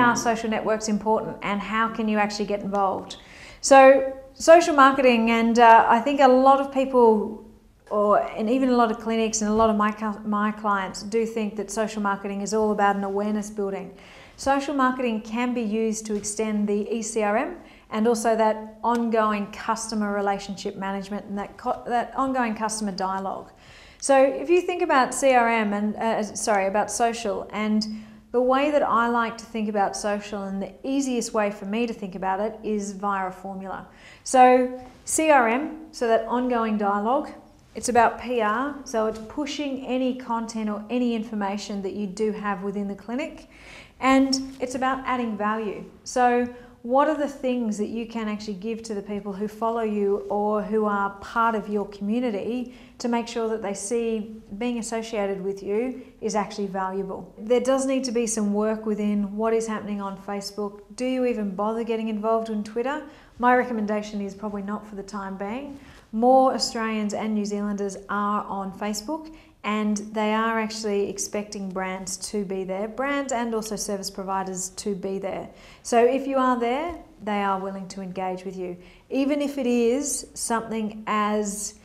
are social networks important and how can you actually get involved? So social marketing, and I think a lot of people, and even a lot of clinics and a lot of my clients do think that social marketing is all about an awareness building. Social marketing can be used to extend the eCRM and also that ongoing customer relationship management and that ongoing customer dialogue. So if you think about CRM and about social, and the way that I like to think about social and the easiest way for me to think about it is via a formula. So CRM, so that ongoing dialogue, it's about PR, so it's pushing any content or any information that you do have within the clinic, and it's about adding value. So what are the things that you can actually give to the people who follow you or who are part of your community to make sure that they see being associated with you is actually valuable? There does need to be some work within what is happening on Facebook. Do you even bother getting involved in Twitter? My recommendation is probably not for the time being. More Australians and New Zealanders are on Facebook, and they are actually expecting brands to be there, brands and also service providers to be there. So if you are there, they are willing to engage with you, even if it is something as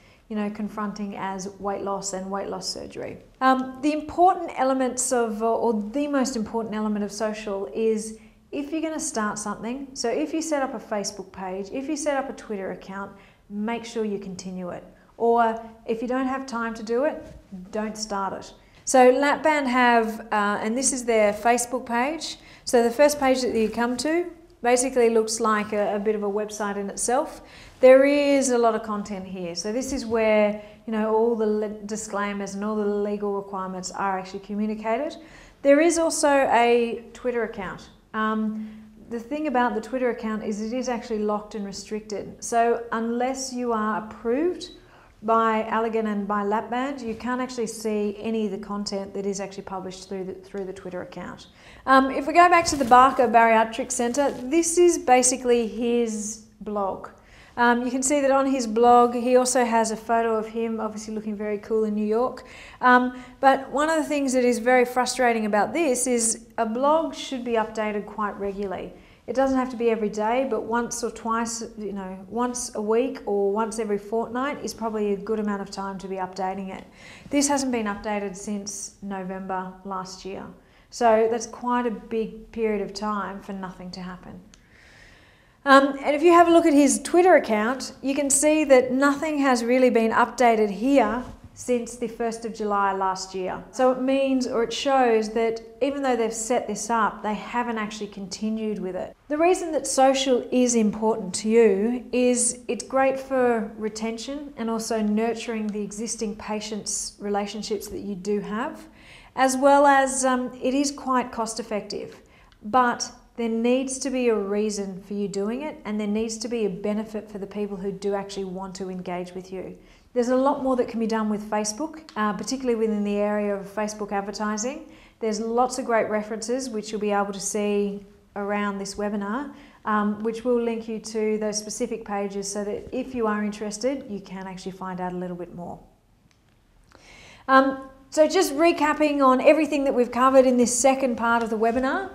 confronting as weight loss and weight loss surgery. The important elements of, or the most important element of social is if you're going to start something. So if you set up a Facebook page, if you set up a Twitter account, make sure you continue it. Or if you don't have time to do it, don't start it. So Lapband have, and this is their Facebook page. So the first page that you come to basically looks like a bit of a website in itself. There is a lot of content here. So this is where all the disclaimers and all the legal requirements are actually communicated. There is also a Twitter account. The thing about the Twitter account is it is actually locked and restricted. So unless you are approved by Allergan and by Lapband, you can't actually see any of the content that is actually published through the Twitter account. If we go back to the Barker Bariatric Centre, this is basically his blog. You can see that on his blog, he also has a photo of him, obviously looking very cool in New York. But one of the things that is very frustrating about this is a blog should be updated quite regularly. It doesn't have to be every day, but once or twice, once a week or once every fortnight is probably a good amount of time to be updating it. This hasn't been updated since November last year. So that's quite a big period of time for nothing to happen. And if you have a look at his Twitter account, you can see that nothing has really been updated here since the 1st of July last year. So it means, or it shows, that even though they've set this up, they haven't actually continued with it. The reason that social is important to you is it's great for retention and also nurturing the existing patients' relationships that you do have, as well as it is quite cost effective. But there needs to be a reason for you doing it, and there needs to be a benefit for the people who do actually want to engage with you. There's a lot more that can be done with Facebook, particularly within the area of Facebook advertising. There's lots of great references which you'll be able to see around this webinar, which will link you to those specific pages so that if you are interested, you can actually find out a little bit more. So just recapping on everything that we've covered in this second part of the webinar.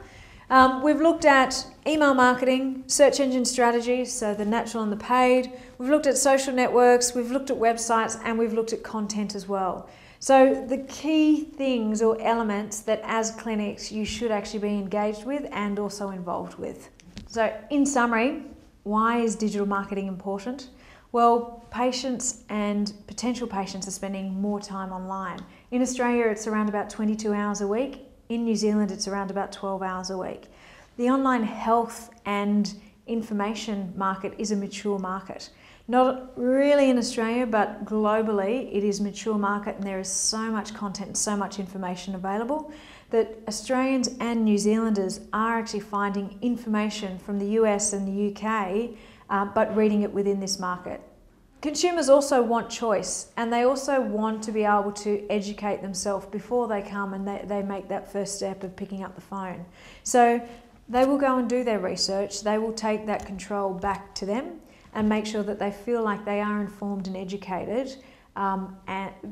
We've looked at email marketing, search engine strategies, so the natural and the paid. We've looked at social networks, we've looked at websites, and we've looked at content as well. So the key things or elements that as clinics you should actually be engaged with and also involved with. So in summary, why is digital marketing important? Well, patients and potential patients are spending more time online. In Australia, it's around about 22 hours a week. In New Zealand, it's around about 12 hours a week. The online health and information market is a mature market. Not really in Australia, but globally, it is a mature market, and there is so much content and so much information available that Australians and New Zealanders are actually finding information from the US and the UK, but reading it within this market. Consumers also want choice, and they also want to be able to educate themselves before they come and they make that first step of picking up the phone. So they will go and do their research, they will take that control back to them and make sure that they feel like they are informed and educated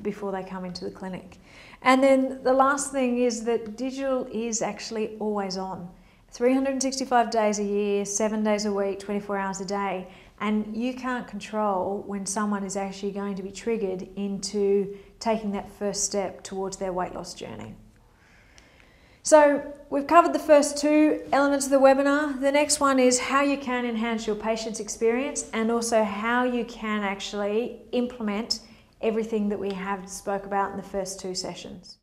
before they come into the clinic. And then the last thing is that digital is actually always on. 365 days a year, 7 days a week, 24 hours a day, and you can't control when someone is actually going to be triggered into taking that first step towards their weight loss journey. So we've covered the first two elements of the webinar. The next one is how you can enhance your patient's experience and also how you can actually implement everything that we have spoke about in the first two sessions.